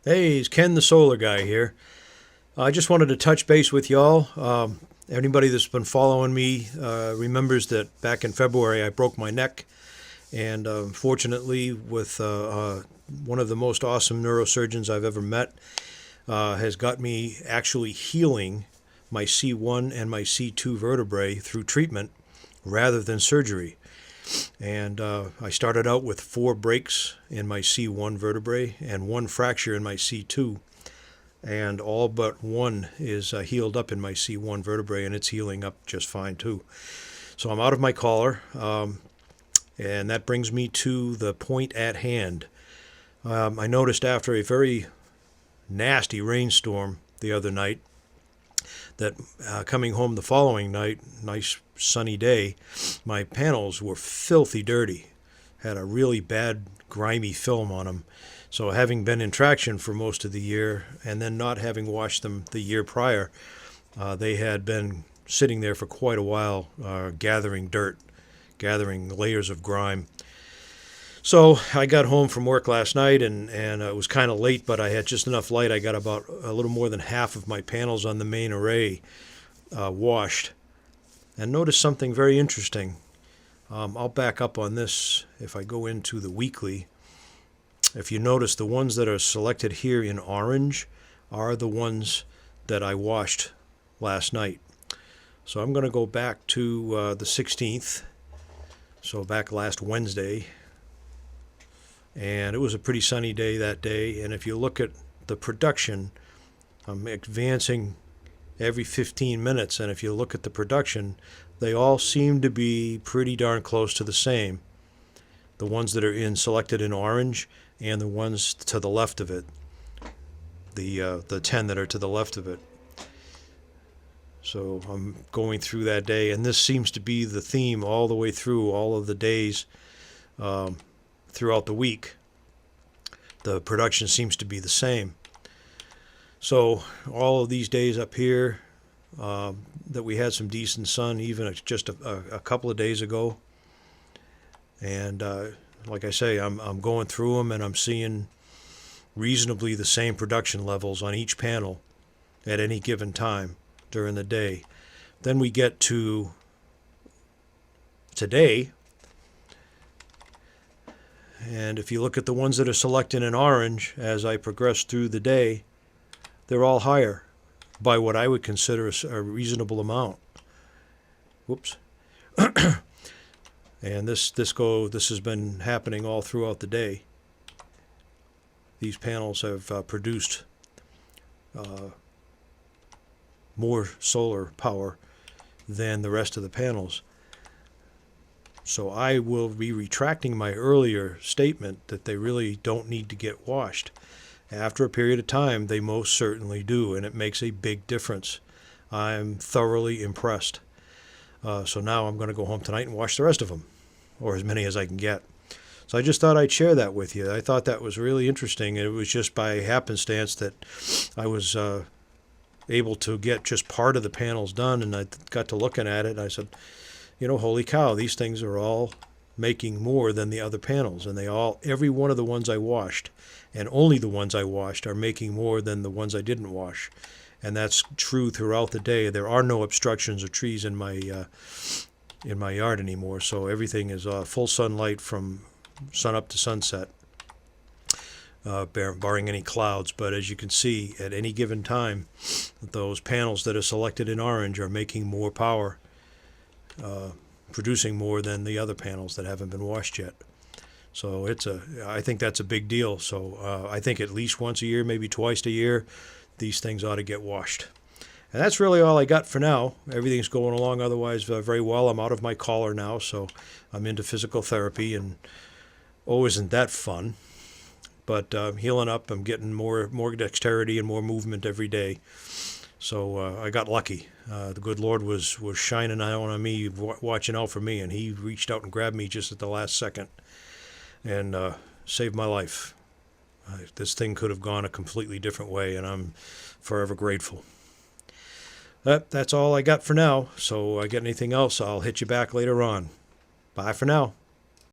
Hey, it's Ken the Solar Guy here. I just wanted to touch base with y'all. Anybody that's been following me remembers that back in February I broke my neck, and fortunately, with one of the most awesome neurosurgeons I've ever met, has got me actually healing my C1 and my C2 vertebrae through treatment rather than surgery. And I started out with 4 breaks in my C1 vertebrae and 1 fracture in my C2. And all but one is healed up in my C1 vertebrae, and it's healing up just fine too. So I'm out of my collar, and that brings me to the point at hand. I noticed after a very nasty rainstorm the other night that coming home the following night, nice sunny day, my panels were filthy dirty, had a really bad grimy film on them. So having been in traction for most of the year and then not having washed them the year prior, they had been sitting there for quite a while, gathering dirt, gathering layers of grime. So I got home from work last night, and it was kind of late, but I had just enough light. I got about a little more than half of my panels on the main array washed, and noticed something very interesting. I'll back up on this if I go into the weekly. If you notice, the ones that are selected here in orange are the ones that I washed last night. So I'm going to go back to the 16th, so back last Wednesday. And it was a pretty sunny day that day. And if you look at the production, I'm advancing every 15 minutes. And if you look at the production, they all seem to be pretty darn close to the same. The ones that are selected in orange and the ones to the left of it, the 10 that are to the left of it. So I'm going through that day, and this seems to be the theme all the way through all of the days. Throughout the week, the production seems to be the same. So all of these days up here that we had some decent sun, even just a couple of days ago. And like I say, I'm going through them, and I'm seeing reasonably the same production levels on each panel at any given time during the day. Then we get to today. And if you look at the ones that are selected in orange as I progress through the day, they're all higher by what I would consider a reasonable amount. Whoops. And this has been happening all throughout the day. These panels have produced more solar power than the rest of the panels. So I will be retracting my earlier statement that they really don't need to get washed. After a period of time, they most certainly do, and it makes a big difference. I'm thoroughly impressed. So now I'm going to go home tonight and wash the rest of them, or as many as I can get. So I just thought I'd share that with you. I thought that was really interesting. It was just by happenstance that I was able to get just part of the panels done, and I got to looking at it, and I said, you know, holy cow, these things are all making more than the other panels. And every one of the ones I washed, and only the ones I washed, are making more than the ones I didn't wash. And that's true throughout the day. There are no obstructions or trees in my yard anymore. So everything is full sunlight from sun up to sunset, barring any clouds. But as you can see, at any given time, those panels that are selected in orange are making more power, producing more than the other panels that haven't been washed yet. So I think that's a big deal. So I think at least once a year, maybe twice a year, these things ought to get washed. And that's really all I got for now. Everything's going along otherwise very well. I'm out of my collar now, so I'm into physical therapy, and isn't that fun? But healing up, I'm getting more dexterity and more movement every day. So I got lucky. The good Lord was shining out on me, watching out for me, and he reached out and grabbed me just at the last second and saved my life. This thing could have gone a completely different way, and I'm forever grateful. That's all I got for now. So I get anything else, I'll hit you back later on. Bye for now.